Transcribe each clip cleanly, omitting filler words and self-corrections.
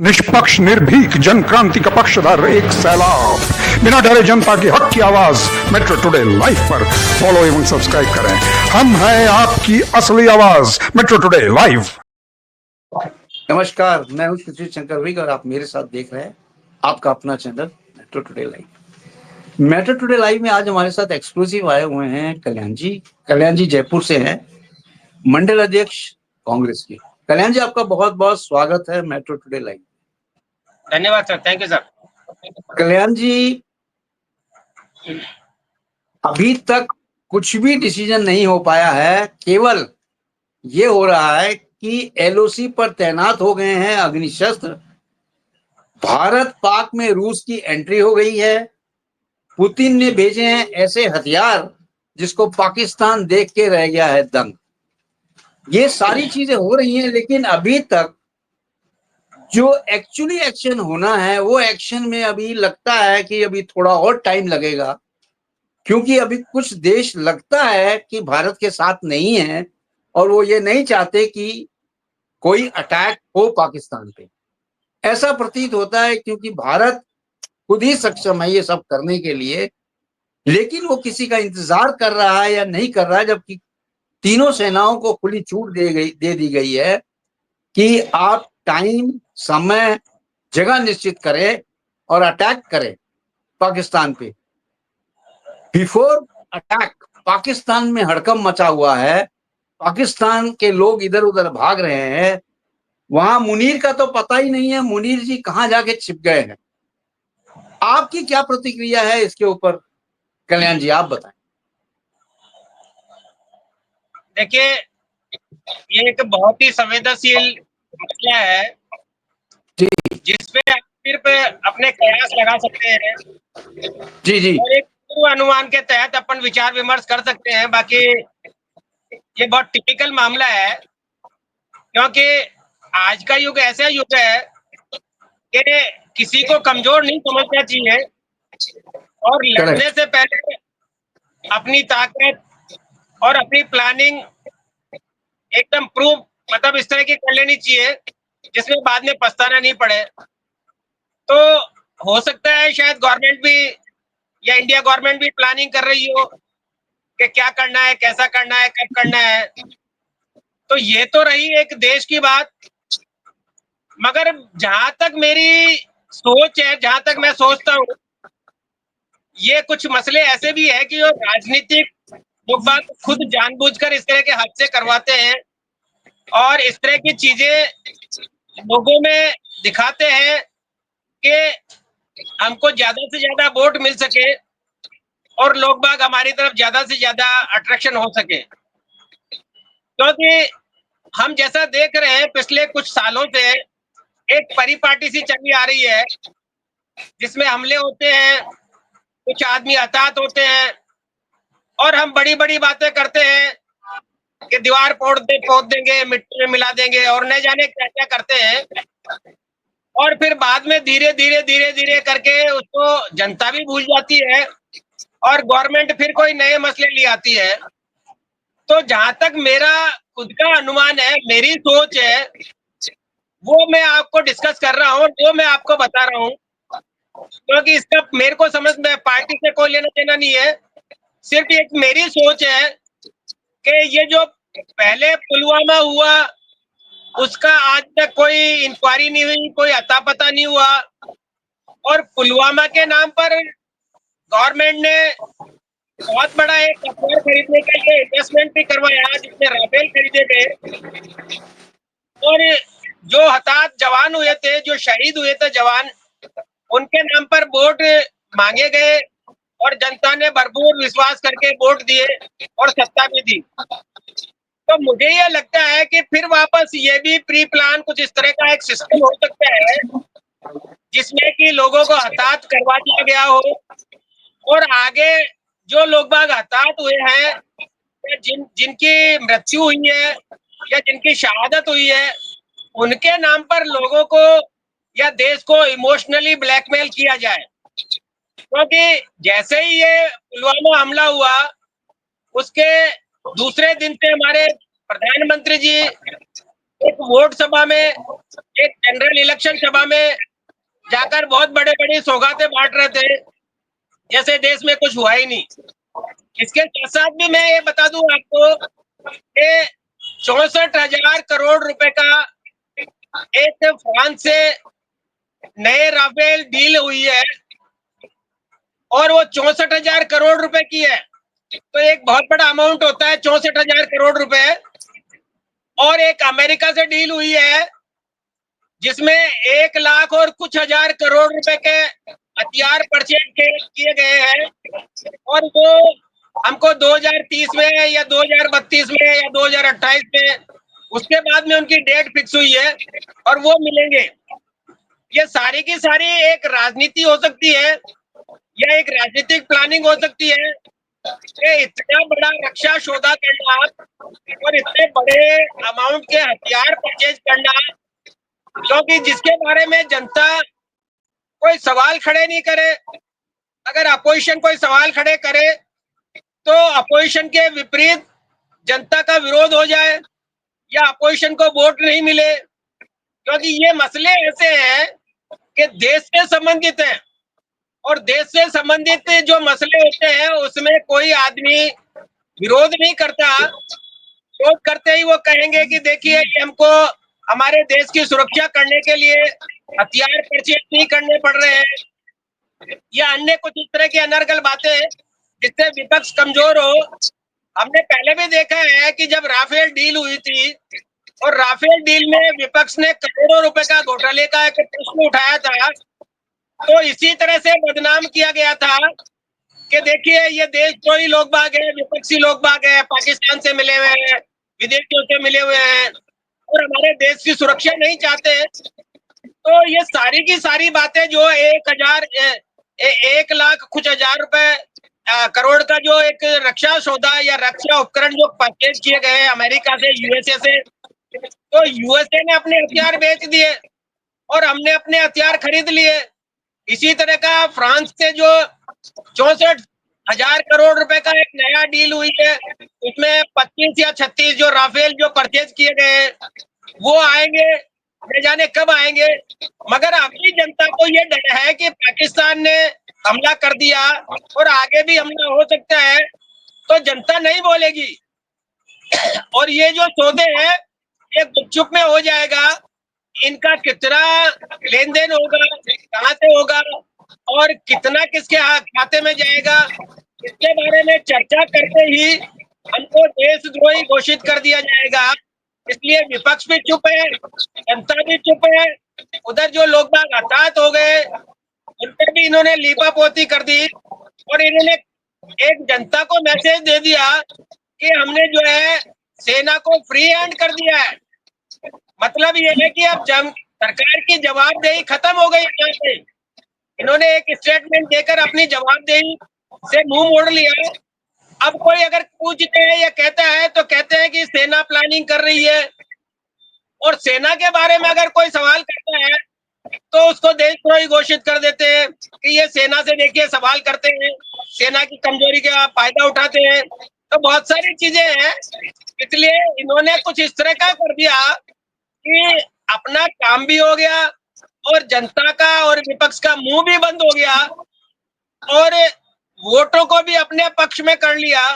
निष्पक्ष निर्भीक जन क्रांति का पक्षधर एक सैलाब, बिना डरे जनता की हक की आवाज मेट्रो टुडे लाइव पर फॉलो एवं सब्सक्राइब करें। हम हैं आपकी असली आवाज, मेट्रो टुडे लाइव। नमस्कार, मैं हूं सुशील शंकर विग और आप मेरे साथ देख रहे हैं आपका अपना channel metro today live. Metro today live में आज हमारे साथ एक्सक्लूसिव आए हुए हैं कल्याण जी। कल्याण जी जयपुर से हैं, मंडल अध्यक्ष कांग्रेस के। कल्याण जी, आपका बहुत बहुत स्वागत है मेट्रो टुडे लाइव। धन्यवाद सर, थैंक यू सर। कल्याण जी, अभी तक कुछ भी डिसीजन नहीं हो पाया है, केवल ये हो रहा है कि एलओसी पर तैनात हो गए हैं अग्निशस्त्र। भारत पाक में रूस की एंट्री हो गई है। पुतिन ने भेजे हैं ऐसे हथियार जिसको पाकिस्तान देख के रह गया है दंग। ये सारी चीजें हो रही हैं, लेकिन अभी तक जो एक्चुअली एक्शन होना है वो एक्शन में अभी लगता है कि अभी थोड़ा और टाइम लगेगा, क्योंकि अभी कुछ देश लगता है कि भारत के साथ नहीं है और वो ये नहीं चाहते कि कोई अटैक हो पाकिस्तान पे। ऐसा प्रतीत होता है क्योंकि भारत खुद ही सक्षम है ये सब करने के लिए, लेकिन वो किसी का इंतजार कर रहा है या नहीं कर रहा है, जबकि तीनों सेनाओं को खुली छूट दे दी गई है कि आप टाइम, समय, जगह निश्चित करें और अटैक करें पाकिस्तान पे। बिफोर अटैक पाकिस्तान में हड़कंप मचा हुआ है, पाकिस्तान के लोग इधर उधर भाग रहे हैं। वहां मुनीर का तो पता ही नहीं है, मुनीर जी कहां जाके छिप गए हैं। आपकी क्या प्रतिक्रिया है इसके ऊपर कल्याण जी, आप बताएं। देखिए, ये एक बहुत ही संवेदनशील मसला है जी जिसपे आप सिर्फ अपने कयास लगा सकते हैं जी जी और एक पूर्व अनुमान के तहत अपन विचार विमर्श कर सकते हैं। बाकी ये बहुत टिपिकल मामला है, क्योंकि आज का युग ऐसा युग है कि किसी को कमजोर नहीं समझना चाहिए और लड़ने से पहले अपनी ताकत और अपनी प्लानिंग एकदम प्रूव मतलब इस तरह की कर लेनी चाहिए जिसमें बाद में पछताना नहीं पड़े। तो हो सकता है शायद गवर्नमेंट भी या इंडिया गवर्नमेंट भी प्लानिंग कर रही हो कि क्या करना है, कैसा करना है, कब करना है। तो ये तो रही एक देश की बात, मगर जहां तक मेरी सोच है, जहां तक मैं सोचता हूँ, ये कुछ मसले ऐसे भी है कि जो राजनीतिक लोग बात खुद जानबूझकर इस तरह के हादसे करवाते हैं और इस तरह की चीजें लोगों में दिखाते हैं कि हमको ज्यादा से ज्यादा वोट मिल सके और लोग बाग हमारी तरफ ज्यादा से ज्यादा अट्रैक्शन हो सके। क्योंकि हम जैसा देख रहे हैं पिछले कुछ सालों से एक परिपाटी सी चली आ रही है जिसमें हमले होते हैं, कुछ आदमी हताहत होते हैं और हम बड़ी बड़ी बातें करते हैं कि दीवार पोत देंगे, मिट्टी में मिला देंगे और न जाने क्या क्या करते हैं। और फिर बाद में धीरे धीरे करके उसको जनता भी भूल जाती है और गवर्नमेंट फिर कोई नए मसले ले आती है। तो जहां तक मेरा खुद का अनुमान है, मेरी सोच है, वो मैं आपको डिस्कस कर रहा हूँ, वो मैं आपको बता रहा हूँ, क्योंकि इसका मेरे को समझ में पार्टी से कोई लेना देना नहीं है। सिर्फ एक मेरी सोच है कि ये जो पहले पुलवामा हुआ उसका आज तक कोई इंक्वायरी नहीं हुई, कोई अता पता नहीं हुआ और पुलवामा के नाम पर गवर्नमेंट ने बहुत बड़ा एक हथियार खरीदने के लिए इन्वेस्टमेंट भी करवाया जिसमें राफेल खरीदे गए और जो हताहत जवान हुए थे, जो शहीद हुए थे जवान, उनके नाम पर वोट मांगे गए और जनता ने भरपूर विश्वास करके वोट दिए और सत्ता भी दी। तो मुझे ये लगता है कि फिर वापस ये भी प्री प्लान कुछ इस तरह का एक सिस्टम हो सकता है जिसमें कि लोगों को हताहत करवा दिया गया हो और आगे जो लोग बाग हताहत हुए हैं या जिनकी मृत्यु हुई है या जिनकी शहादत हुई है, उनके नाम पर लोगों को या देश को इमोशनली ब्लैकमेल किया जाए। क्योंकि जैसे ही ये पुलवामा हमला हुआ उसके दूसरे दिन से हमारे प्रधानमंत्री जी एक वोट सभा में, एक जनरल इलेक्शन सभा में जाकर बहुत बड़े बड़ी सौगातें बांट रहे थे, जैसे देश में कुछ हुआ ही नहीं। इसके साथ साथ भी मैं ये बता दूं आपको कि 64,000 करोड़ रुपए का एक फ्रांस से नए राफेल डील हुई है और वो 64,000 करोड़ रुपए की है। तो एक बहुत बड़ा अमाउंट होता है 64,000 करोड़ रुपए। और एक अमेरिका से डील हुई है जिसमें 1 लाख और कुछ हजार करोड़ रुपए के हथियार परचेज किए गए हैं और वो हमको 2030 में या 2032 में या 2028 में, उसके बाद में उनकी डेट फिक्स हुई है और वो मिलेंगे। ये सारी की सारी एक राजनीति हो सकती है या एक राजनीतिक प्लानिंग हो सकती है कि इतना बड़ा रक्षा सौदा करना और इतने बड़े अमाउंट के हथियार परचेज करना, क्योंकि जिसके बारे में जनता कोई सवाल खड़े नहीं करे। अगर अपोजिशन कोई सवाल खड़े करे तो अपोजिशन के विपरीत जनता का विरोध हो जाए या अपोजिशन को वोट नहीं मिले, क्योंकि ये मसले ऐसे हैं कि देश से संबंधित हैं और देश से संबंधित जो मसले होते हैं उसमें कोई आदमी विरोध नहीं करता। विरोध करते ही वो कहेंगे कि देखिए हमको हमारे देश की सुरक्षा करने के लिए हथियार परचेज नहीं करने पड़ रहे हैं या अन्य कुछ इस तरह की अनर्गल बातें जिससे विपक्ष कमजोर हो। हमने पहले भी देखा है कि जब राफेल डील हुई थी और राफेल डील में विपक्ष ने करोड़ों रुपए का घोटाले का एक प्रश्न उठाया था, तो इसी तरह से बदनाम किया गया था कि देखिए ये देशद्रोही लोग बाग है, विपक्षी लोग बाग है, पाकिस्तान से मिले हुए हैं, विदेशियों से मिले हुए हैं और हमारे देश की सुरक्षा नहीं चाहते। तो ये सारी की सारी बातें जो 1 लाख कुछ हजार रुपए करोड़ का जो एक रक्षा सौदा या रक्षा उपकरण जो परचेज किए गए हैं अमेरिका से, यूएसए से, तो यूएसए ने अपने हथियार बेच दिए और हमने अपने हथियार खरीद लिए। इसी तरह का फ्रांस से जो 64,000 करोड़ रुपए का एक नया डील हुई है, उसमें 25 या 36 जो राफेल जो परचेज किए गए वो आएंगे, न जाने कब आएंगे। मगर अपनी जनता को ये डर है कि पाकिस्तान ने हमला कर दिया और आगे भी हमला हो सकता है, तो जनता नहीं बोलेगी और ये जो सौदे हैं ये गुपचुप में हो जाएगा। इनका कितना लेन देन होगा, कहाँ से होगा और कितना किसके खाते में जाएगा, इसके बारे में चर्चा करते ही हमको देशद्रोही घोषित कर दिया जाएगा। इसलिए विपक्ष भी चुप है, जनता भी चुप है। उधर जो लोग बाग हताहत हो गए उन पर भी इन्होंने लीपापोती कर दी और इन्होंने एक जनता को मैसेज दे दिया कि हमने जो है सेना को फ्री हैंड कर दिया है। मतलब ये है कि अब सरकार की जवाबदेही खत्म हो गई यहाँ पे। इन्होंने एक स्टेटमेंट देकर अपनी जवाबदेही से मुंह मोड़ लिया। अब कोई अगर पूछते हैं या कहता है तो कहते हैं कि सेना प्लानिंग कर रही है, और सेना के बारे में अगर कोई सवाल करता है तो उसको देशद्रोही घोषित कर देते हैं कि ये सेना से देखिए सवाल करते हैं, सेना की कमजोरी का फायदा उठाते हैं। तो बहुत सारी चीजें हैं, इसलिए इन्होंने कुछ इस तरह का कर दिया कि अपना काम भी हो गया और जनता का और विपक्ष का मुंह भी बंद हो गया और वोटों को भी अपने पक्ष में कर लिया।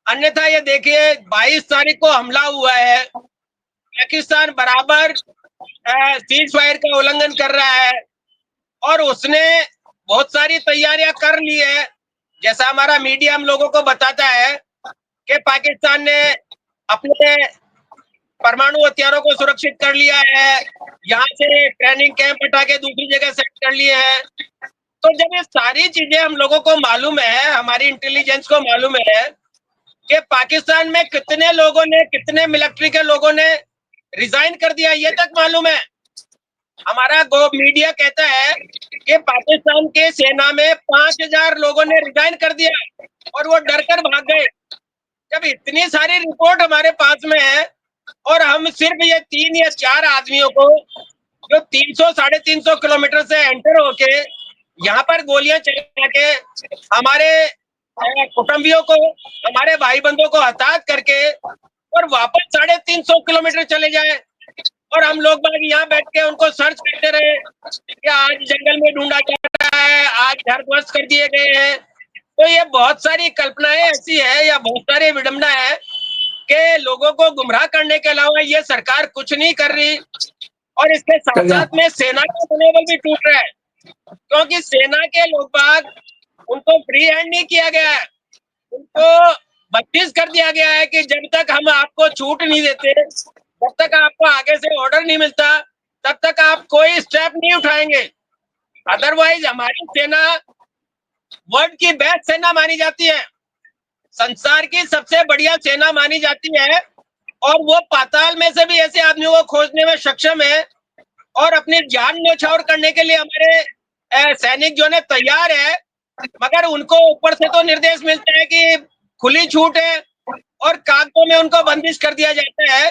अन्यथा ये देखिए 22 तारीख को हमला हुआ है, पाकिस्तान बराबर सीज फायर का उल्लंघन कर रहा है और उसने बहुत सारी तैयारियां कर ली है। जैसा हमारा मीडिया हम लोगों को बताता है कि पाकिस्तान ने अपने परमाणु हथियारों को सुरक्षित कर लिया है, यहाँ से ट्रेनिंग कैंप हटा के दूसरी जगह सेट कर लिए हैं। तो जब ये सारी चीजें हम लोगों को मालूम है, हमारी इंटेलिजेंस को मालूम है कि पाकिस्तान में कितने लोगों ने, कितने मिलिट्री के लोगों ने रिजाइन कर दिया, ये तक मालूम है। हमारा मीडिया कहता है कि पाकिस्तान के सेना में 5,000 लोगों ने रिजाइन कर दिया और वो डर कर भाग गए। जब इतनी सारी रिपोर्ट हमारे पास में है और हम सिर्फ ये 3 या 4 आदमियों को जो 300-350 किलोमीटर से एंटर होके यहाँ पर गोलियां चला के हमारे कुटुंबियों को, हमारे भाई बंधुओं को हताहत करके और वापस 350 किलोमीटर चले जाए, और हम लोग बाग यहाँ बैठ के उनको सर्च करते रहे कि आज जंगल में ढूंढा जा रहा है, आज घर ध्वस्त कर दिए गए हैं। तो ये बहुत सारी कल्पनाएं ऐसी है या बहुत सारी विडंबना है कि लोगों को गुमराह करने के अलावा ये सरकार कुछ नहीं कर रही। और इसके साथ साथ में सेना का मनोबल भी टूट रहा है, क्योंकि सेना के लोग बाग उनको फ्री हैंड नहीं किया गया है, उनको बंदिश कर दिया गया है कि जब तक हम आपको छूट नहीं देते, जब तक आपको आगे से ऑर्डर नहीं मिलता, तब तक आप कोई स्टेप नहीं उठाएंगे। अदरवाइज हमारी सेना वर्ल्ड की बेस्ट सेना मानी जाती है, संसार की सबसे बढ़िया सेना मानी जाती है, और वो पाताल में से भी ऐसे आदमियों को खोजने में सक्षम है और अपनी जान न्यौछावर करने के लिए हमारे सैनिक जो है तैयार है। मगर उनको ऊपर से तो निर्देश मिलते हैं कि खुली छूट है और कागजों में उनको बंदिश कर दिया जाता है।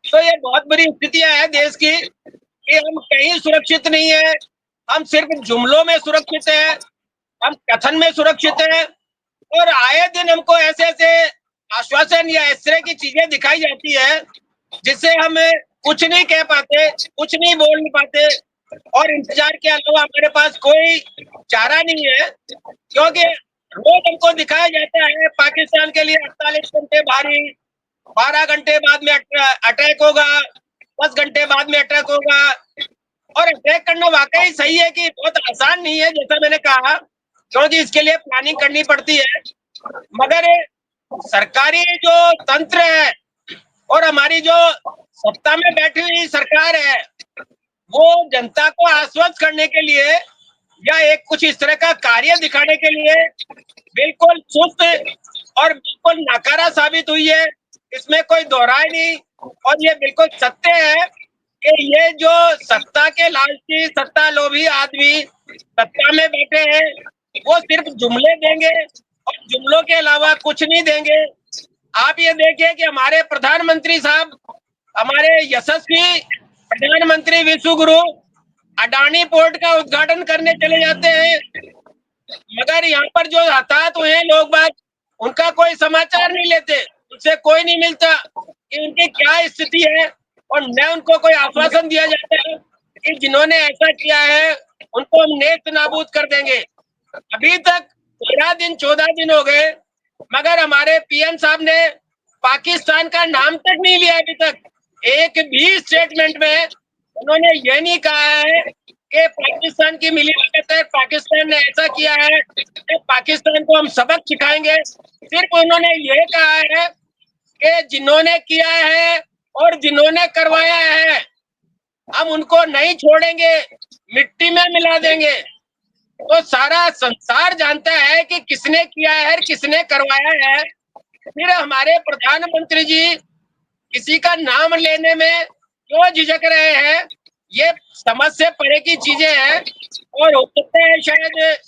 तो ये बहुत बड़ी स्थितियां है देश की कि हम कहीं सुरक्षित नहीं है, हम सिर्फ जुमलों में सुरक्षित है, हम कथन में सुरक्षित है, और आए दिन हमको ऐसे ऐसे आश्वासन या इस तरह की चीजें दिखाई जाती है जिससे हम कुछ नहीं कह पाते, कुछ नहीं बोल नहीं पाते, और इंतजार के अलावा हमारे पास कोई चारा नहीं है। क्योंकि रोज हमको दिखाया जाता है पाकिस्तान के लिए 48 घंटे भारी, 12 घंटे बाद में अटैक होगा, 10 घंटे बाद में अटैक होगा। और अटैक करना वाकई सही है कि बहुत आसान नहीं है, जैसा मैंने कहा, क्योंकि इसके लिए प्लानिंग करनी पड़ती है। मगर सरकारी जो तंत्र है और हमारी जो सत्ता में बैठी हुई सरकार है, वो जनता को आश्वस्त करने के लिए या एक कुछ इस तरह का कार्य दिखाने के लिए बिल्कुल सुस्त और बिल्कुल नाकारा साबित हुई है, इसमें कोई दोहराई नहीं। और ये बिल्कुल सत्य है कि ये जो सत्ता के लालची, सत्ता लोभी आदमी सत्ता में बैठे हैं, वो सिर्फ जुमले देंगे और जुमलों के अलावा कुछ नहीं देंगे। आप ये देखिए कि हमारे प्रधानमंत्री साहब, हमारे यशस्वी प्रधानमंत्री विश्वगुरु अडानी पोर्ट का उद्घाटन करने चले जाते हैं, मगर यहाँ पर जो हताहत हुए हैं लोग बाग, उनका कोई समाचार नहीं लेते, उनसे कोई नहीं मिलता कि उनकी क्या स्थिति है, और न उनको कोई आश्वासन दिया जाता है कि जिन्होंने ऐसा किया है उनको हम नेस्त नाबूद कर देंगे। अभी तक 13 दिन 14 दिन हो गए, मगर हमारे पीएम साहब ने पाकिस्तान का नाम तक नहीं लिया अभी तक। एक भी स्टेटमेंट में उन्होंने ये नहीं कहा है कि पाकिस्तान की मिलीभगत है, पाकिस्तान ने ऐसा किया है कि पाकिस्तान को हम सबक सिखाएंगे। सिर्फ उन्होंने ये कहा है कि जिन्होंने किया है और जिन्होंने करवाया है हम उनको नहीं छोड़ेंगे, मिट्टी में मिला देंगे। तो सारा संसार जानता है कि किसने किया है, किसने करवाया है। फिर हमारे प्रधानमंत्री जी किसी का नाम लेने में क्यों झिझक रहे हैं, ये समझ से परे की चीजें हैं। और हो सकता है शायद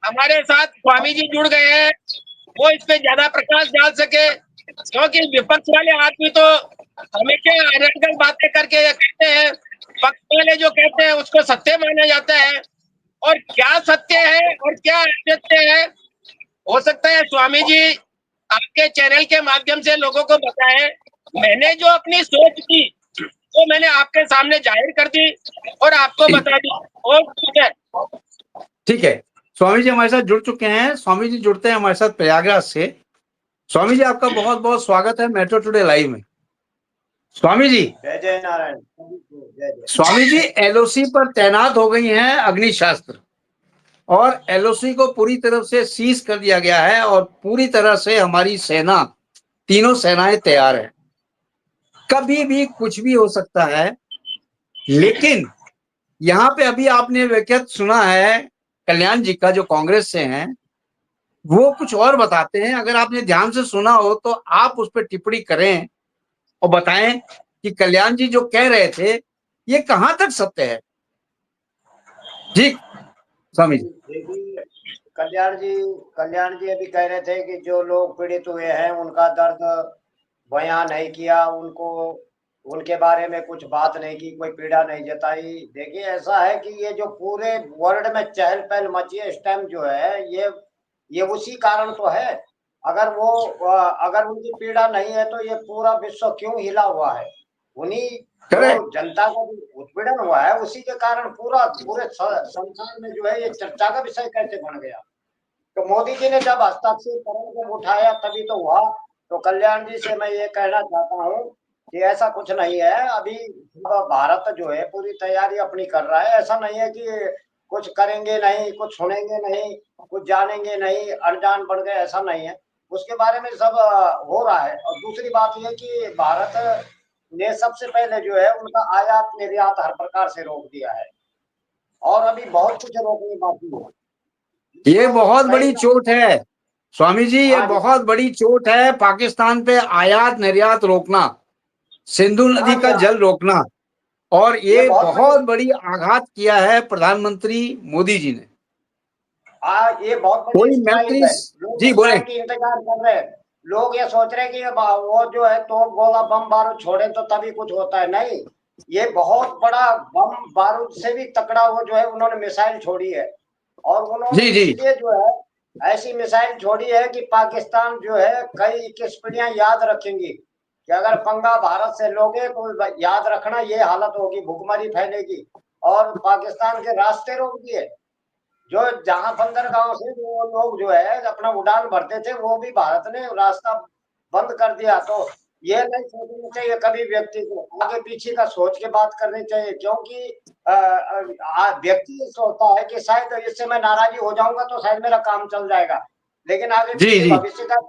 हमारे साथ स्वामी जी जुड़ गए हैं, वो इस पे ज्यादा प्रकाश डाल सके, क्योंकि विपक्ष वाले आदमी तो हमेशा अनर्गल बातें करके कहते हैं, पक्ष वाले जो कहते हैं उसको सत्य माना जाता है। और क्या सत्य है और क्या असत्य है, हो सकता है स्वामी जी आपके चैनल के माध्यम से लोगों को बताएं। मैंने जो अपनी सोच की वो मैंने आपके सामने जाहिर कर दी और आपको बता दी। और ठीक है, स्वामी जी हमारे साथ जुड़ चुके हैं। स्वामी जी जुड़ते हैं हमारे साथ प्रयागराज से। स्वामी जी आपका बहुत बहुत स्वागत है मेट्रो टुडे लाइव में। स्वामी जी जय जय नारायण। स्वामी जी एलओसी पर तैनात हो गई हैं अग्निशस्त्र, और एलओसी को पूरी तरफ से सीज कर दिया गया है, और पूरी तरह से हमारी सेना, तीनों सेनाएं तैयार है। कभी भी कुछ भी हो सकता है, लेकिन यहाँ पे अभी आपने व्यक्तिगत सुना है कल्याण जी का, जो कांग्रेस से हैं, वो कुछ और बताते हैं। अगर आपने ध्यान से सुना हो तो आप उस पर टिप्पणी करें और बताएं कि कल्याण जी जो कह रहे थे ये कहां तक सत्य है। जी स्वामी जी। देखिए, कल्याण जी अभी कह रहे थे कि जो लोग पीड़ित हुए हैं उनका दर्द बयां नहीं किया, उनके बारे में कुछ बात नहीं की, कोई पीड़ा नहीं जताई। देखिए ऐसा है कि ये जो पूरे वर्ल्ड में चहल पहल मची है इस टाइम जो है, ये उसी कारण तो है। अगर उनकी पीड़ा नहीं है तो ये पूरा विश्व क्यों हिला हुआ है? उन्हीं जो जनता का जो उत्पीड़न हुआ है उसी के कारण पूरे संसार में जो है ये चर्चा का विषय कैसे बन गया। तो मोदी जी ने जब हस्ताक्षर कदम जब उठाया तभी तो हुआ। तो कल्याण जी से मैं ये कहना चाहता हूँ कि ऐसा कुछ नहीं है। अभी भारत जो है पूरी तैयारी अपनी कर रहा है। ऐसा नहीं है कि कुछ करेंगे नहीं, कुछ सुनेंगे नहीं, कुछ जानेंगे नहीं, अनजान बन गए, ऐसा नहीं है। उसके बारे में सब हो रहा है। और दूसरी बात यह कि भारत ने सबसे पहले जो है उनका आयात निर्यात हर प्रकार से रोक दिया है और अभी बहुत कुछ रोकने बाकी है। ये तो बहुत कहीं बड़ी चोट है स्वामी जी, ये हाँ जी, बहुत बड़ी चोट है पाकिस्तान पे आयात निर्यात रोकना, सिंधु नदी हाँ जी, का हाँ। जल रोकना। और ये ये बहुत बड़ी बहुत बड़ी आघात किया है प्रधानमंत्री मोदी जी ने। ये बहुत बड़ी कोई स्ट्राइक मंत्री, है। लोग जी इस बोले। टाइम की इंतजार कर रहे हैं। लोग ये सोच रहे हैं कि वो जो है तो गोला बम बारूद छोड़े तो तभी कुछ होता है। नहीं, ये बहुत बड़ा बम बारूद से भी तकड़ा वो जो है उन्होंने मिसाइल छोड़ी है। और उन्होंने जी जी इसलिए जो है ऐसी मिसाइल छोड़ी है कि पाकिस्तान जो है कई 21 पीढ़ियां याद रखेंगी कि अगर पंगा भारत से लोगे तो याद रखना ये हालत होगी, भुखमरी फैलेगी और पाकिस्तान के रास्ते रोक दिए। जो जहां बंदरगाहों से जो लोग जो है अपना उड़ान भरते थे वो भी भारत ने रास्ता बंद कर दिया। तो ये नहीं सोचना चाहिए कभी व्यक्ति को, आगे पीछे का सोच के बात करनी चाहिए। क्योंकि व्यक्ति ये सोचता है कि शायद इससे मैं नाराजी हो जाऊंगा तो शायद मेरा काम चल जाएगा, लेकिन आगे जी पीछे जी। भविष्य का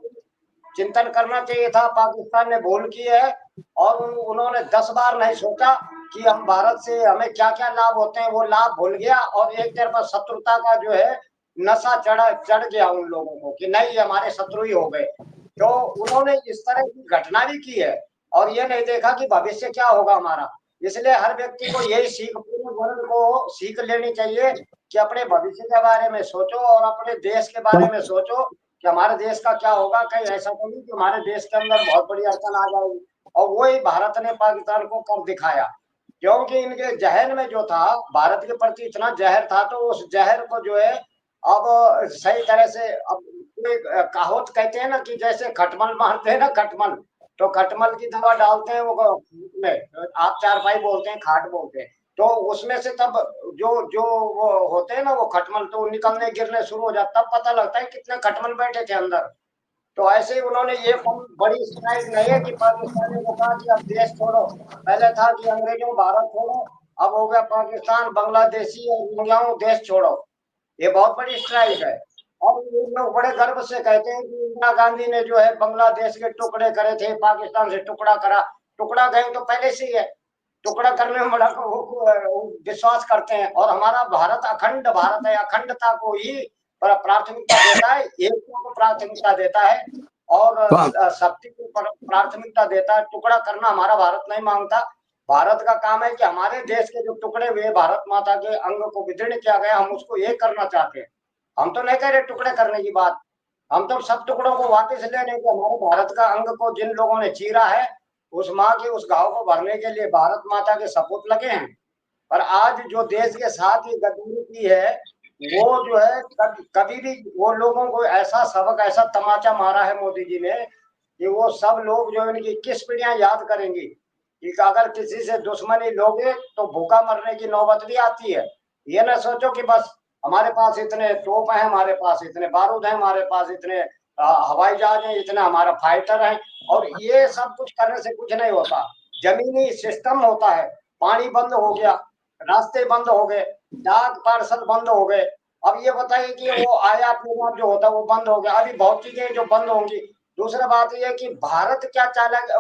चिंतन करना चाहिए था। पाकिस्तान ने भूल की है और उन्होंने 10 बार नहीं सोचा कि हम भारत से हमें क्या क्या लाभ होते हैं। वो लाभ भूल गया और एक तरफा शत्रुता का जो है नशा चढ़ गया उन लोगों को कि नहीं हमारे शत्रु ही हो गए। तो उन्होंने इस तरह की घटना भी की है और ये नहीं देखा कि भविष्य क्या होगा हमारा। इसलिए हर व्यक्ति को यही सीख, पूरे वर्ग को सीख लेनी चाहिए कि अपने भविष्य के बारे में सोचो और अपने देश के बारे में सोचो कि हमारे देश का क्या होगा। कहीं ऐसा तो नहीं कि हमारे देश के अंदर बहुत बड़ी अड़चन आ जाएगी। और वही भारत ने पाकिस्तान को कर दिखाया, क्योंकि इनके जहन में जो था भारत के प्रति इतना जहर था। तो उस जहर को जो है अब सही तरह से अब कहावत कहते हैं ना कि जैसे खटमल मारते हैं ना, खटमल, तो खटमल की दवा डालते हैं वो में, आप चारपाई बोलते हैं, खाट बोलते हैं। तो उसमें से तब जो जो वो होते हैं ना वो खटमल, तो निकलने गिरने शुरू हो जाता, तब पता लगता है कितने खटमल बैठे थे अंदर। तो ऐसे ही उन्होंने ये बड़ी स्ट्राइक नहीं है कि पाकिस्तानियों को कहा कि अब देश छोड़ो। पहले था कि अंग्रेजों भारत छोड़ो, अब हो गया पाकिस्तान बांग्लादेशी और रोहिंग्याओं देश छोड़ो। ये बहुत बड़ी स्ट्राइक है। और ये लोग बड़े गर्व से कहते हैं कि इंदिरा गांधी ने जो है बांग्लादेश के टुकड़े करे थे, पाकिस्तान से टुकड़ा करा। टुकड़ा गए तो पहले से ही है, टुकड़ा करने में बड़ा वो विश्वास करते हैं। और हमारा भारत अखंड भारत है, अखंडता को ही प्राथमिकता देता है, एकता को प्राथमिकता देता है और वाह। शक्ति को प्राथमिकता देता है। टुकड़ा करना हमारा भारत नहीं मांगता। भारत का काम है कि हमारे देश के जो टुकड़े हुए भारत माता के अंग को विदीर्ण किया गया, हम उसको एक करना चाहते हैं। हम तो नहीं कह रहे टुकड़े करने की बात, हम तो सब टुकड़ों को वापस लेने के, हमारे भारत का अंग को जिन लोगों ने चीरा है उस माँ के उस घाव को भरने के लिए भारत माता के सपूत लगे हैं। पर आज जो देश के साथ ये गद्दारी की है वो जो है कभी भी वो लोगों को ऐसा सबक, ऐसा तमाचा मारा है मोदी जी ने कि वो सब लोग जो इनकी 21 पीढ़ियां याद करेंगी कि अगर किसी से दुश्मनी लोगे तो भूखा मरने की नौबत भी आती है। ये ना सोचो कि बस हमारे पास इतने तोप हैं, हमारे पास इतने बारूद हैं, हमारे पास इतने हवाई जहाज हैं, इतने हमारा फाइटर हैं। और ये सब कुछ करने से कुछ नहीं होता। जमीनी सिस्टम होता है, पानी बंद हो गया, रास्ते बंद हो गए, डाक पार्सल बंद हो गए। अब ये बताइए कि वो आयात निर्यात जो होता है वो बंद हो गया, अभी बहुत चीजें जो बंद होंगी। दूसरा बात यह है कि भारत क्या चालक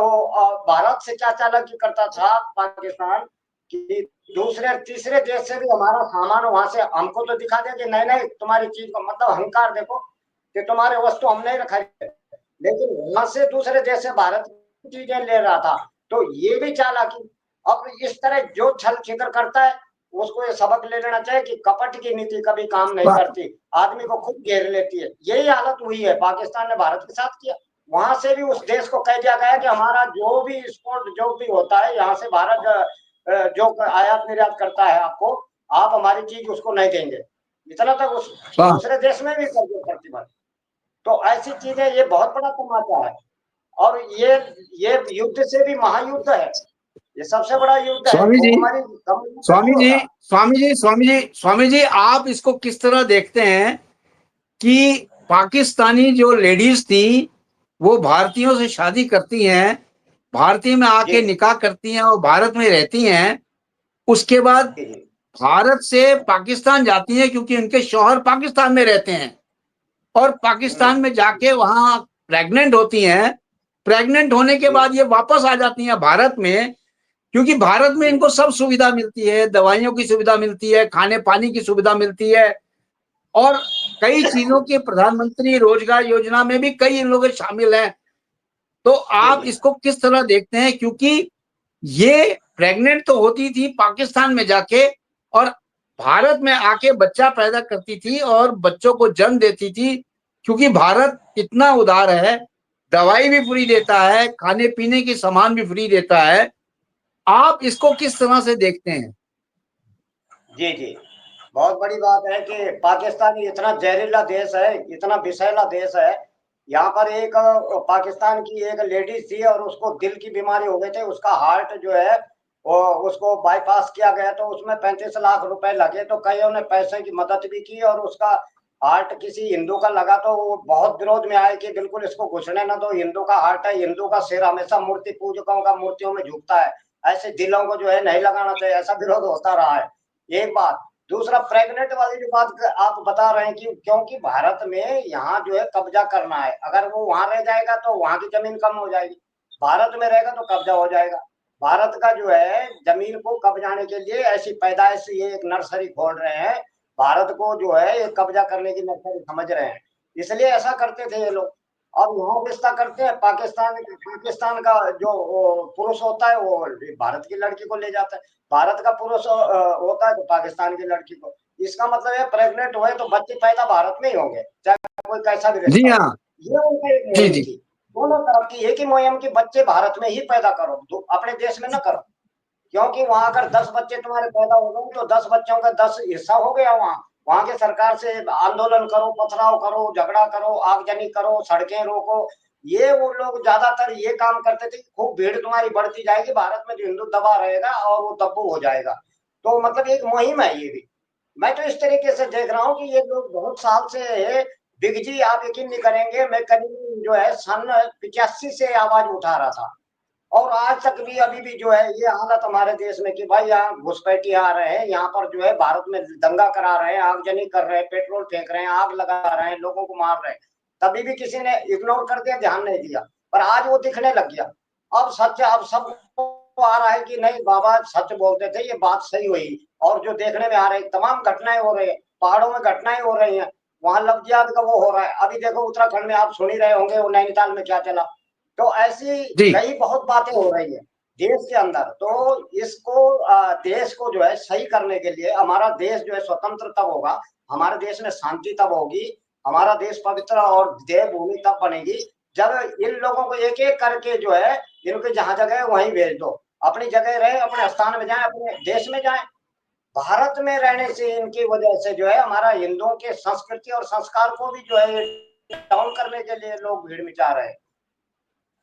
भारत से क्या चालाकी करता था पाकिस्तान कि दूसरे तीसरे देश से भी हमारा सामान वहां से हमको तो दिखा दे कि नहीं नहीं तुम्हारी चीज को, मतलब अहंकार देखो कि तुम्हारे वस्तु हम नहीं रखा, लेकिन वहां से दूसरे देश से भारत की चीजें ले रहा था। तो ये भी चालाकी। अब इस तरह जो छल छिद्र करता है उसको ये सबक ले लेना चाहिए कि कपट की नीति कभी काम नहीं करती, आदमी को खुद घेर लेती है। यही हालत हुई है पाकिस्तान ने भारत के साथ किया। वहां से भी उस देश को कह दिया गया कि हमारा जो भी एक्सपोर्ट जो भी होता है यहाँ से भारत जो आयात निर्यात करता है आपको, आप हमारी चीज उसको नहीं देंगे। इतना तक उस दूसरे देश में भी कर दिया प्रतिबंध। तो ऐसी चीजें, ये बहुत बड़ा तमाचा है। और ये युद्ध से भी महायुद्ध है। ये सबसे बड़ा युद्ध है। स्वामी जी, भूखमरी स्वामी जी, होगा। स्वामी जी, स्वामी जी, स्वामी जी, आप इसको किस तरह देखते हैं कि पाकिस्तानी जो लेडीज थी वो भारतीयों से शादी करती हैं, भारतीय में आके जी निकाह करती हैं और भारत में रहती हैं, उसके बाद जी जी भारत से पाकिस्तान जाती हैं क्योंकि उनके शौहर पाकिस्तान में रहते हैं, और पाकिस्तान में जाके वहां प्रेग्नेंट होती हैं। प्रेग्नेंट होने के जी बाद ये वापस आ जाती हैं भारत में, क्योंकि भारत में जी इनको सब सुविधा मिलती है, दवाइयों की सुविधा मिलती है, खाने पानी की सुविधा मिलती है, और कई चीजों के प्रधानमंत्री रोजगार योजना में भी कई इन लोग शामिल हैं। तो जी आप जी इसको किस तरह देखते हैं, क्योंकि ये प्रेग्नेंट तो होती थी पाकिस्तान में जाके और भारत में आके बच्चा पैदा करती थी और बच्चों को जन्म देती थी, क्योंकि भारत इतना उदार है, दवाई भी फ्री देता है, खाने पीने की सामान भी फ्री देता है। आप इसको किस तरह से देखते हैं? जी जी। बहुत बड़ी बात है कि पाकिस्तान इतना जहरीला देश है, इतना विषैला देश है। यहाँ पर एक पाकिस्तान की एक लेडीज थी और उसको दिल की बीमारी हो गई थी, उसका हार्ट जो है वो उसको बाईपास किया गया, तो उसमें 35 लाख रुपए लगे। तो कईयों ने पैसे की मदद भी की और उसका हार्ट किसी हिंदू का लगा तो वो बहुत विरोध में आए कि बिल्कुल इसको घुसने ना दो, हिंदू का हार्ट है, हिंदू का सिर हमेशा मूर्ति पूजकों का मूर्तियों में झुकता है, ऐसे दिलों को जो है नहीं लगाना चाहिए, ऐसा विरोध होता रहा है। एक बात। दूसरा, प्रेग्नेंट वाली जो बात आप बता रहे हैं कि क्योंकि भारत में यहाँ जो है कब्जा करना है, अगर वो वहां रह जाएगा तो वहां की जमीन कम हो जाएगी, भारत में रहेगा तो कब्जा हो जाएगा। भारत का जो है जमीन को कब्जाने के लिए ऐसी पैदाइश ये एक नर्सरी खोल रहे हैं, भारत को जो है ये कब्जा करने की नर्सरी समझ रहे हैं, इसलिए ऐसा करते थे ये लोग। अब यहाँ रिश्ता करते हैं, पाकिस्तान का जो पुरुष होता है वो भारत की लड़की को ले जाता है, भारत का पुरुष होता है तो पाकिस्तान की लड़की को। इसका मतलब है प्रेग्नेंट हुए तो बच्चे पैदा भारत में ही होंगे, चाहे कोई कैसा भी जी रिश्ता हो। हाँ। ये उनका एक जी मुहिम जी। थी, दोनों तरफ की एक ही मुहिम की, बच्चे भारत में ही पैदा करो, तो अपने देश में न करो, क्योंकि वहां अगर 10 बच्चे तुम्हारे पैदा हो गए तो 10 बच्चों का 10 हिस्सा हो गया। वहां वहां के सरकार से आंदोलन करो, पथराव करो, झगड़ा करो, आगजनी करो, सड़कें रोको, ये वो लोग ज्यादातर ये काम करते थे। खूब भीड़ तुम्हारी बढ़ती जाएगी, भारत में जो हिंदू दबा रहेगा और वो दब्बू हो जाएगा। तो मतलब एक मुहिम है ये भी। मैं तो इस तरीके से देख रहा हूँ कि ये लोग बहुत साल से, बिग जी आप यकीन नहीं करेंगे, मैं करीब जो है सन 85 से आवाज उठा रहा था, और आज तक भी अभी भी जो है ये हालत हमारे देश में कि भाई यहाँ घुसपैठी आ रहे हैं, यहाँ पर जो है भारत में दंगा करा रहे हैं, आगजनी कर रहे हैं, पेट्रोल फेंक रहे हैं, आग लगा रहे हैं, लोगों को मार रहे हैं, तभी भी किसी ने इग्नोर कर दिया, ध्यान नहीं दिया। पर आज वो दिखने लग गया। अब सच, अब सब आ रहा है कि नहीं बाबा सच बोलते थे, ये बात सही हुई। और जो देखने में आ रहे तमाम घटनाएं हो रही है, पहाड़ों में घटनाएं हो रही हैं, वहां लफ्जियात का वो हो रहा है। अभी देखो उत्तराखंड में आप सुन ही रहे होंगे वो नैनीताल में क्या चला। तो ऐसी जी कई बहुत बातें हो रही है देश के अंदर। तो इसको देश को जो है सही करने के लिए, हमारा देश जो है स्वतंत्र तब होगा, हमारे देश में शांति तब होगी, हमारा देश पवित्र और देवभूमि तब बनेगी जब इन लोगों को एक एक करके जो है इनके जहां जगह है वहीं भेज दो, अपनी जगह रहे, अपने स्थान में जाए, अपने देश में जाए। भारत में रहने से इनकी वजह से जो है हमारा हिंदुओं के संस्कृति और संस्कार को भी जो है डाउन करने के लिए लोग भीड़ मिटा रहे हैं।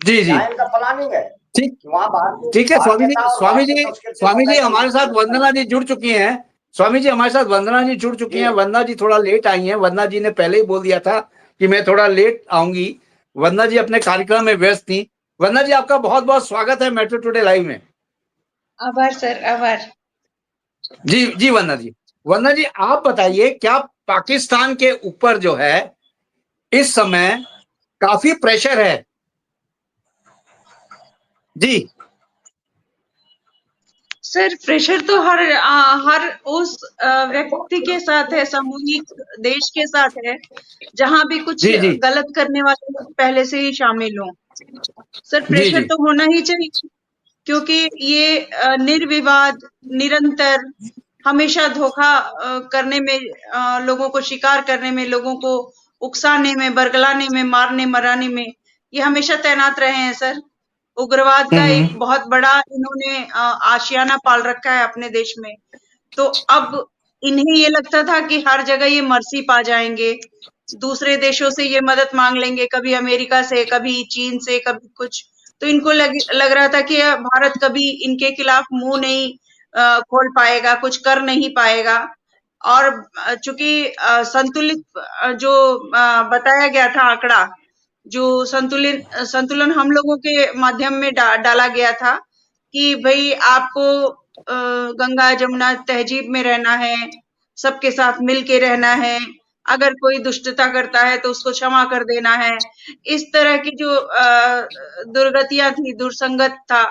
जी जी। यहाँ इनका प्लानिंग है ठीक। कि वहाँ ठीक है स्वामी जी, भारतीयता और स्वामी भारतीय जी, संस्कृति को स्वामी जी कैसे हमारे साथ वंदना जी जुड़ चुकी हैं। स्वामी जी हमारे साथ वंदना जी जुड़ चुकी जी हैं। वंदना जी थोड़ा लेट आई हैं, वंदना जी ने पहले ही बोल दिया था कि मैं थोड़ा लेट आऊंगी। वंदना जी अपने कार्यक्रम में व्यस्त थी। वंदना जी आपका बहुत बहुत स्वागत है मेट्रो टुडे लाइव में। आभार सर, आभार। जी जी वंदना जी, वंदना जी आप बताइए, क्या पाकिस्तान के ऊपर जो है इस समय काफी प्रेशर है? जी सर प्रेशर तो हर उस व्यक्ति के साथ है, सामूहिक देश के साथ है, जहां भी कुछ जी जी गलत करने वाले लोग पहले से ही शामिल हों। सर जी प्रेशर जी तो होना ही चाहिए, क्योंकि ये निर्विवाद, निरंतर, हमेशा धोखा करने में, लोगों को शिकार करने में, लोगों को उकसाने में, बरगलाने में, मारने मराने में ये हमेशा तैनात रहे हैं सर। उग्रवाद का एक बहुत बड़ा इन्होंने आशियाना पाल रखा है अपने देश में। तो अब इन्हें ये लगता था कि हर जगह ये मर्सी पा जाएंगे, दूसरे देशों से ये मदद मांग लेंगे, कभी अमेरिका से, कभी चीन से, कभी कुछ, तो इनको लग रहा था कि भारत कभी इनके खिलाफ मुंह नहीं खोल पाएगा, कुछ कर नहीं पाएगा। और चूंकि संतुलित जो बताया गया था आंकड़ा, जो संतुलन हम लोगों के माध्यम में डाला गया था कि भाई आपको गंगा जमुना तहजीब में रहना है, सबके साथ मिल के रहना है, अगर कोई दुष्टता करता है तो उसको क्षमा कर देना है। इस तरह की जो दुर्गतियां थी, दुर्संगत था,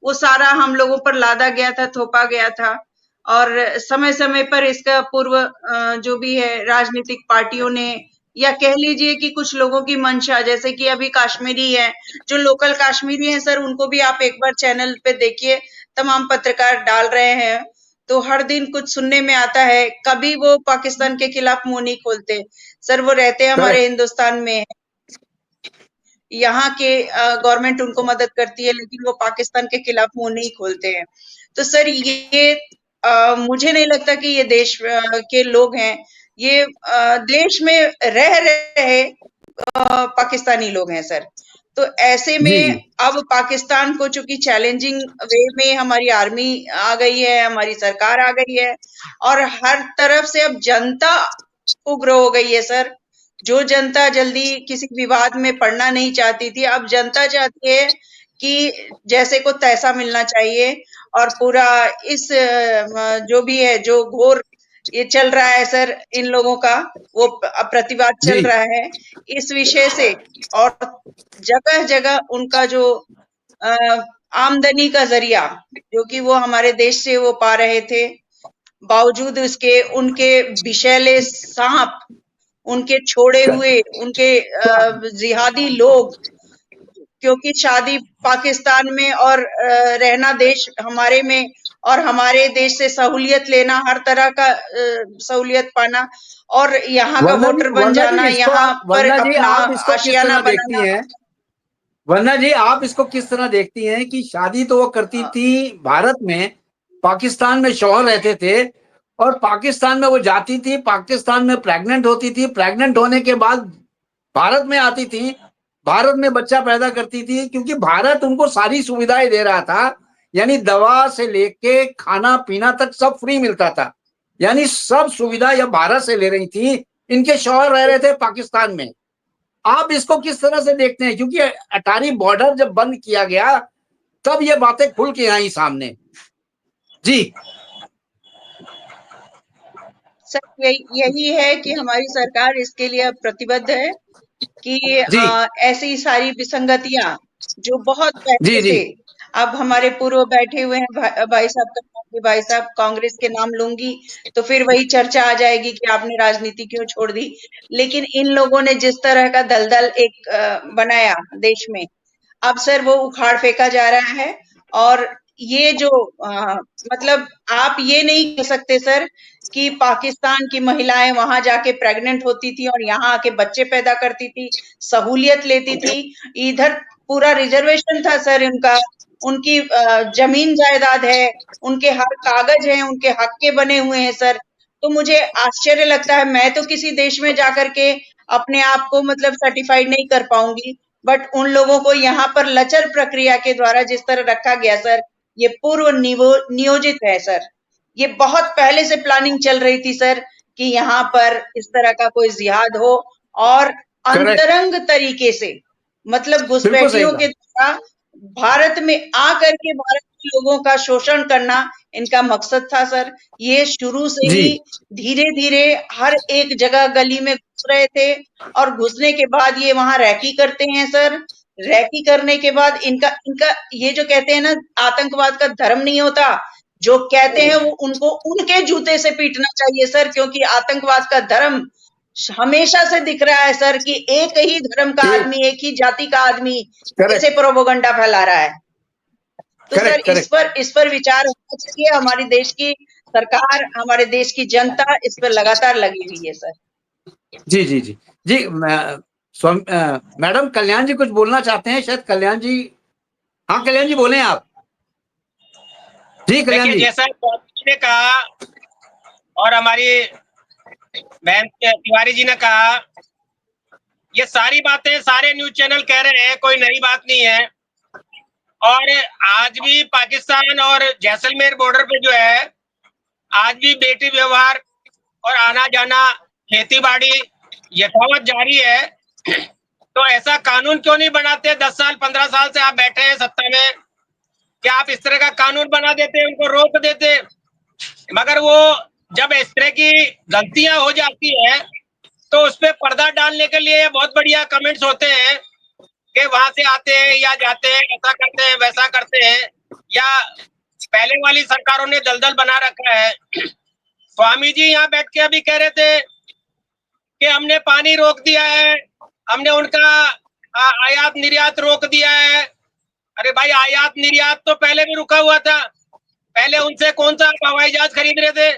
वो सारा हम लोगों पर लादा गया था, थोपा गया था। और समय समय पर इसका पूर्व जो भी है राजनीतिक पार्टियों ने, या कह लीजिए कि कुछ लोगों की मंशा, जैसे कि अभी कश्मीरी है, जो लोकल कश्मीरी हैं सर, उनको भी आप एक बार चैनल पे देखिए, तमाम पत्रकार डाल रहे हैं, तो हर दिन कुछ सुनने में आता है। कभी वो पाकिस्तान के खिलाफ मुंह नहीं खोलते सर, वो रहते हैं हमारे हिंदुस्तान में, यहाँ के गवर्नमेंट उनको मदद करती है, लेकिन वो पाकिस्तान के खिलाफ मुंह नहीं खोलते हैं। तो सर ये मुझे नहीं लगता कि ये देश के लोग हैं, ये देश में रह रहे पाकिस्तानी लोग हैं सर। तो ऐसे में अब पाकिस्तान को चूंकि चैलेंजिंग वे में हमारी आर्मी आ गई है, हमारी सरकार आ गई है, और हर तरफ से अब जनता उग्र हो गई है सर। जो जनता जल्दी किसी विवाद में पड़ना नहीं चाहती थी, अब जनता चाहती है कि जैसे को तैसा मिलना चाहिए। और पूरा इस जो भी है, जो घोर ये चल रहा है सर इन लोगों का, वो प्रतिवाद चल रहा है इस विषय से। और जगह जगह उनका जो आमदनी का जरिया, जो कि वो हमारे देश से वो पा रहे थे, बावजूद उसके उनके विषैले सांप, उनके छोड़े हुए, उनके जिहादी लोग, क्योंकि शादी पाकिस्तान में और रहना देश हमारे में, और हमारे देश से सहूलियत लेना, हर तरह का सहूलियत पाना, और यहाँ का वोटर बन जाना, यहाँ पर अपना आशियाना बनाना। वरना जी आप इसको किस तरह देखती हैं कि शादी तो वो करती थी भारत में, पाकिस्तान में शौहर रहते थे, और पाकिस्तान में वो जाती थी, पाकिस्तान में प्रेग्नेंट होती थी, प्रेग्नेंट होने के बाद भारत में आती थी, भारत में बच्चा पैदा करती थी, क्योंकि भारत उनको सारी सुविधाएं दे रहा था, यानी दवा से लेके खाना पीना तक सब फ्री मिलता था, यानी सब सुविधा यह भारत से ले रही थी, इनके शौहर रह रहे थे पाकिस्तान में। आप इसको किस तरह से देखते हैं, क्योंकि अटारी बॉर्डर जब बंद किया गया तब ये बातें खुल के आई सामने। जी सर यही है कि हमारी सरकार इसके लिए प्रतिबद्ध है कि ऐसी सारी विसंगतियां जो बहुत पहले से, अब हमारे पूर्व बैठे हुए हैं भाई साहब कांग्रेस के नाम लूंगी तो फिर वही चर्चा आ जाएगी कि आपने राजनीति क्यों छोड़ दी। लेकिन इन लोगों ने जिस तरह का दलदल एक बनाया देश में, अब सर वो उखाड़ फेंका जा रहा है। और ये जो मतलब आप ये नहीं कह सकते सर कि पाकिस्तान की महिलाएं वहां जाके प्रेग्नेंट होती थी और यहाँ आके बच्चे पैदा करती थी, सहूलियत लेती थी। इधर पूरा रिजर्वेशन था सर इनका, उनकी जमीन जायदाद है, उनके हर कागज हैं, उनके हक के बने हुए हैं सर। तो मुझे आश्चर्य लगता है, मैं तो किसी देश में जाकर के अपने आप को मतलब सर्टिफाइड नहीं कर पाऊंगी, बट उन लोगों को यहाँ पर लचर प्रक्रिया के द्वारा जिस तरह रखा गया सर, ये पूर्व नियोजित है सर। ये बहुत पहले से प्लानिंग चल रही थी सर कि यहाँ पर इस तरह का कोई जिहाद हो, और अंतरंग तरीके से, मतलब घुसपैठियों के द्वारा भारत में आकर के भारत के लोगों का शोषण करना इनका मकसद था सर। ये शुरू से ही धीरे धीरे हर एक जगह गली में घुस रहे थे, और घुसने के बाद ये वहां रैकी करते हैं सर। रैकी करने के बाद इनका ये जो कहते हैं ना आतंकवाद का धर्म नहीं होता, जो कहते हैं वो उनको उनके जूते से पीटना चाहिए सर, क्योंकि आतंकवाद का धर्म हमेशा से दिख रहा है सर कि एक ही धर्म का आदमी, एक ही जाति का आदमी ऐसे प्रोपोगंडा फैला रहा है। तो सर इस पर विचार होना चाहिए। हमारी देश की सरकार, हमारे देश की जनता इस पर लगातार लगी हुई है सर। जी जी जी जी मैडम कल्याण जी कुछ बोलना चाहते हैं शायद। कल्याण जी, हाँ कल्याण जी बोले आप। जी कल्याण जी, जैसा ने कहा और हमारी बहन तिवारी जी ने कहा, ये सारी बातें सारे न्यूज चैनल कह रहे हैं, कोई नई बात नहीं है। और आज भी पाकिस्तान और जैसलमेर बॉर्डर पे जो है आज भी बेटी व्यवहार और आना जाना खेती बाड़ी यथावत जारी है। तो ऐसा कानून क्यों नहीं बनाते? 10 साल 15 साल से आप बैठे हैं सत्ता में, क्या आप इस तरह का कानून बना देते, उनको रोक देते? मगर वो जब इस तरह की गलतियां हो जाती है तो उस पर पर्दा डालने के लिए बहुत बढ़िया कमेंट्स होते हैं कि वहां से आते हैं या जाते हैं, ऐसा करते हैं वैसा करते हैं, या पहले वाली सरकारों ने दलदल बना रखा है। स्वामी जी यहाँ बैठ के अभी कह रहे थे कि हमने पानी रोक दिया है, हमने उनका आयात निर्यात रोक दिया है। अरे भाई, आयात निर्यात तो पहले भी रुका हुआ था। पहले उनसे कौन सा आप हवाई जहाज खरीद रहे थे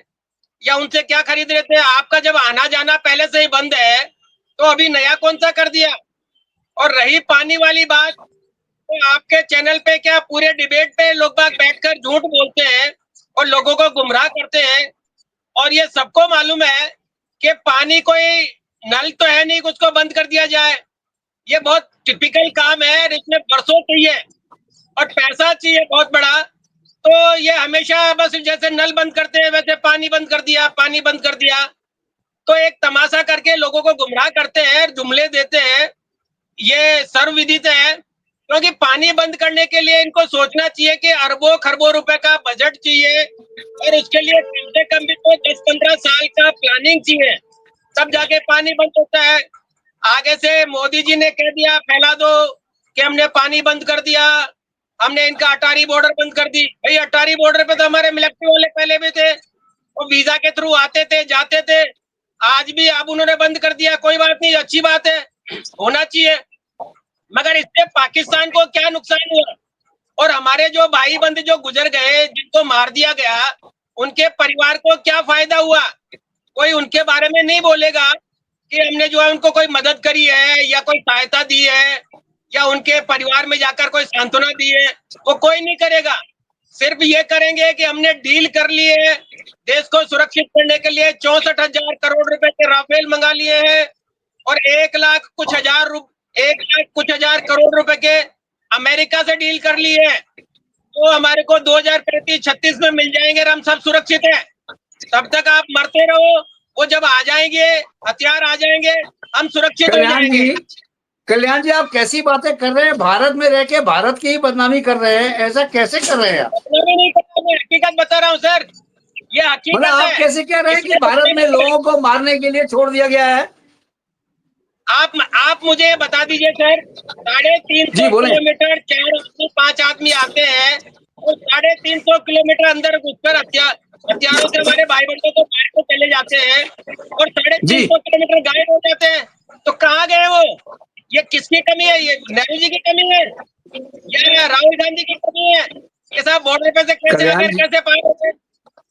या उनसे क्या खरीद रहे थे? आपका जब आना जाना पहले से ही बंद है तो अभी नया कौन सा कर दिया? और रही पानी वाली बात, तो आपके चैनल पे क्या पूरे डिबेट पे लोग बाग बैठकर झूठ बोलते हैं और लोगों को गुमराह करते हैं। और ये सबको मालूम है कि पानी कोई नल तो है नहीं उसको बंद कर दिया जाए। ये बहुत टिपिकल काम है, इसमें बरसों चाहिए और पैसा चाहिए बहुत बड़ा। तो ये हमेशा बस जैसे नल बंद करते हैं वैसे पानी बंद कर दिया, पानी बंद कर दिया। तो एक तमाशा करके लोगों को गुमराह करते हैं, जुमले देते हैं। ये सर्वविदित है, क्योंकि पानी बंद करने के लिए इनको सोचना चाहिए कि अरबों खरबों रुपए का बजट चाहिए और उसके लिए कम से कम भी तो 10-15 साल का प्लानिंग चाहिए, तब जाके पानी बंद होता है। आगे से मोदी जी ने कह दिया फैला दो कि हमने पानी बंद कर दिया, हमने इनका अटारी बॉर्डर बंद कर दी। भाई, अटारी बॉर्डर पे तो हमारे मिलिट्री वाले पहले भी थे, वो वीजा के थ्रू आते थे जाते थे। आज भी अब उन्होंने बंद कर दिया, कोई बात नहीं, अच्छी बात है, होना चाहिए। मगर इससे पाकिस्तान को क्या नुकसान हुआ? और हमारे जो भाई बंधु जो गुजर गए, जिनको मार दिया गया, उनके परिवार को क्या फायदा हुआ? कोई उनके बारे में नहीं बोलेगा कि हमने जो है उनको कोई मदद करी है या कोई सहायता दी है या उनके परिवार में जाकर कोई सांत्वना दी है, वो कोई नहीं करेगा। सिर्फ ये करेंगे कि हमने डील कर ली है, देश को सुरक्षित करने के लिए 64,000 करोड़ रुपए के राफेल मंगा लिए हैं और 1,00,000 कुछ हजार करोड़ रुपए के अमेरिका से डील कर ली है। तो हमारे को 2035-36 में मिल जाएंगे और हम सब सुरक्षित है। तब तक आप मरते रहो, वो जब आ जाएंगे, हथियार आ जाएंगे, हम सुरक्षित हो जाएंगे। कल्याण जी, आप कैसी बातें कर रहे हैं? भारत में रह के भारत की ही बदनामी कर रहे हैं, ऐसा कैसे कर रहे हैं आप? नहीं कर रहा, मैं हकीकत बता रहा हूँ सर, ये हकीकत मतलब आप कैसे कह रहे हैं कि भारत में लोगों को मारने के लिए छोड़ दिया गया है? आप मुझे बता दीजिए सर, 350 किलोमीटर 4 आदमी 5 आदमी आते हैं और 350 किलोमीटर अंदर घुसकर हथियारों से हमारे भाई बंधुओं को मार के चले जाते हैं और 350 किलोमीटर गायब हो जाते हैं। तो कहाँ गए वो? ये किसकी कमी है? ये नेहरू जी की कमी है या राहुल गांधी की कमी है? ये सब बॉर्डर पे से कैसे आकर कैसे पार होते हैं?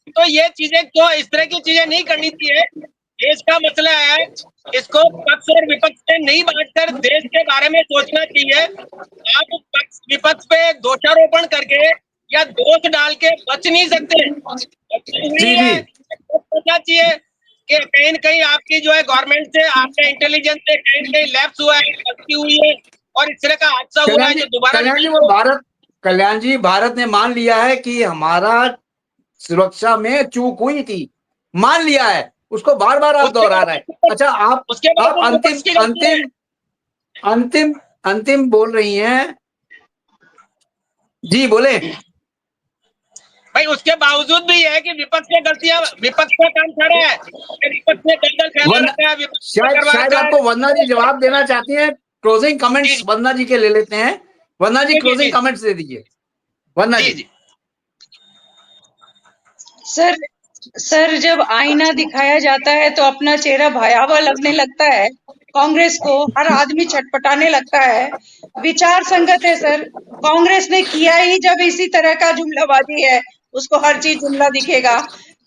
तो ये चीजें क्यों, इस तरह की चीजें नहीं करनी चाहिए। देश का मसला है, इसको पक्ष और विपक्ष से नहीं बांटकर देश के बारे में सोचना चाहिए। आप पक्ष विपक्ष पे दोषारोपण करके या दोष डाल के बच नहीं सकते। सोचना चाहिए कि कहीं न कहीं आपकी जो है गवर्नमेंट से, आपके इंटेलिजेंस से कहीं न कहीं लैप्स हुआ है, गलती हुई है और इस तरह का हादसा हुआ है जो दोबारा। कल्याण जी, भारत ने मान लिया है कि हमारा सुरक्षा में चूक हुई थी, मान लिया है, उसको बार बार आप दोहरा रहे हैं। अच्छा, आप अंतिम बोल रही हैं जी, बोले भाई। उसके बावजूद भी है कि विपक्ष ने गलतियां, विपक्ष का काम खड़ा है, विपक्ष ने दलदल फैला रखा है। शायद आपको वंदना जी जवाब देना चाहती हैं। क्लोजिंग कमेंट्स वंदना जी के ले लेते हैं। वंदना जी, क्लोजिंग कमेंट्स दे दीजिए। वंदना जी। सर, जब आईना दिखाया जाता है तो अपना चेहरा भयावह लगने लगता है। कांग्रेस को हर आदमी छटपटाने लगता है। विचार संगत है सर, कांग्रेस ने किया ही जब इसी तरह का जुमलाबाजी है, उसको हर चीज जुमला दिखेगा।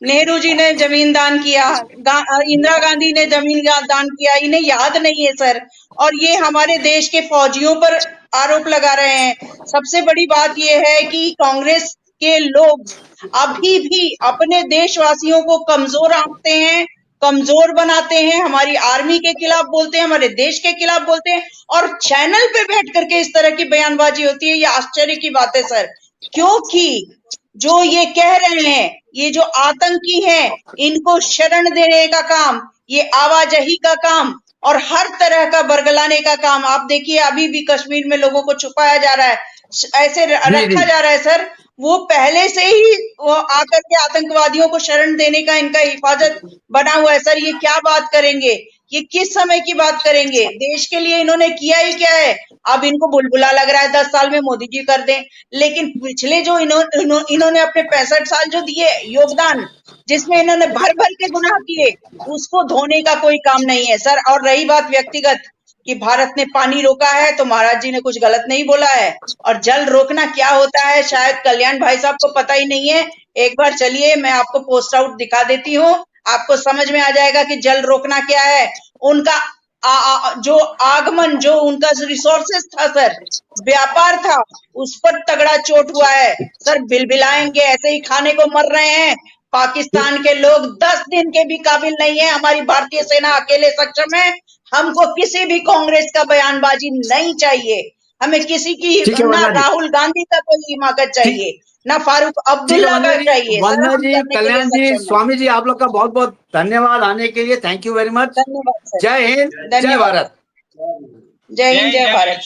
नेहरू जी ने जमीन दान किया, इंदिरा गांधी ने जमीन दान किया, इन्हें याद नहीं है सर। और ये हमारे देश के फौजियों पर आरोप लगा रहे हैं। सबसे बड़ी बात ये है कि कांग्रेस के लोग अभी भी अपने देशवासियों को कमजोर आंकते हैं, कमजोर बनाते हैं, हमारी आर्मी के खिलाफ बोलते हैं, हमारे देश के खिलाफ बोलते हैं, और चैनल पे बैठ करके इस तरह की बयानबाजी होती है। ये आश्चर्य की बात है सर, क्योंकि जो ये कह रहे हैं, ये जो आतंकी हैं, इनको शरण देने का काम, ये आवाजाही का काम और हर तरह का बरगलाने का काम। आप देखिए अभी भी कश्मीर में लोगों को छुपाया जा रहा है, ऐसे रखा जा रहा है सर। वो पहले से ही वो आकर के आतंकवादियों को शरण देने का इनका हिफाजत बना हुआ है सर। ये क्या बात करेंगे, ये किस समय की बात करेंगे? देश के लिए इन्होंने किया ही क्या है? अब इनको बुलबुला लग रहा है 10 साल में मोदी जी कर दें, लेकिन पिछले जो इन्होंने अपने 65 साल जो दिए योगदान, जिसमें इन्होंने भर भर के गुनाह किए, उसको धोने का कोई काम नहीं है सर। और रही बात व्यक्तिगत कि भारत ने पानी रोका है तो महाराज जी ने कुछ गलत नहीं बोला है, और जल रोकना क्या होता है शायद कल्याण भाई साहब को पता ही नहीं है। एक बार चलिए मैं आपको पोस्ट आउट दिखा देती हूँ, आपको समझ में आ जाएगा कि जल रोकना क्या है। उनका जो आगमन, जो उनका रिसोर्सेस था सर, व्यापार था, उस पर तगड़ा चोट हुआ है सर। बिलबिलाएंगे, ऐसे ही खाने को मर रहे हैं। पाकिस्तान के लोग 10 दिन के भी काबिल नहीं है, हमारी भारतीय सेना अकेले सक्षम है। हमको किसी भी कांग्रेस का बयानबाजी नहीं चाहिए, हमें किसी की ना राहुल गांधी का कोई हिमाकत चाहिए, ना फारूक अब्दुल्ला का चाहिए। वंदना जी, कल्याण जी, स्वामी जी, आप लोग का बहुत बहुत धन्यवाद आने के लिए। Thank you very much. धन्यवाद सर। जय हिंद, जय भारत। जय हिंद, जय भारत।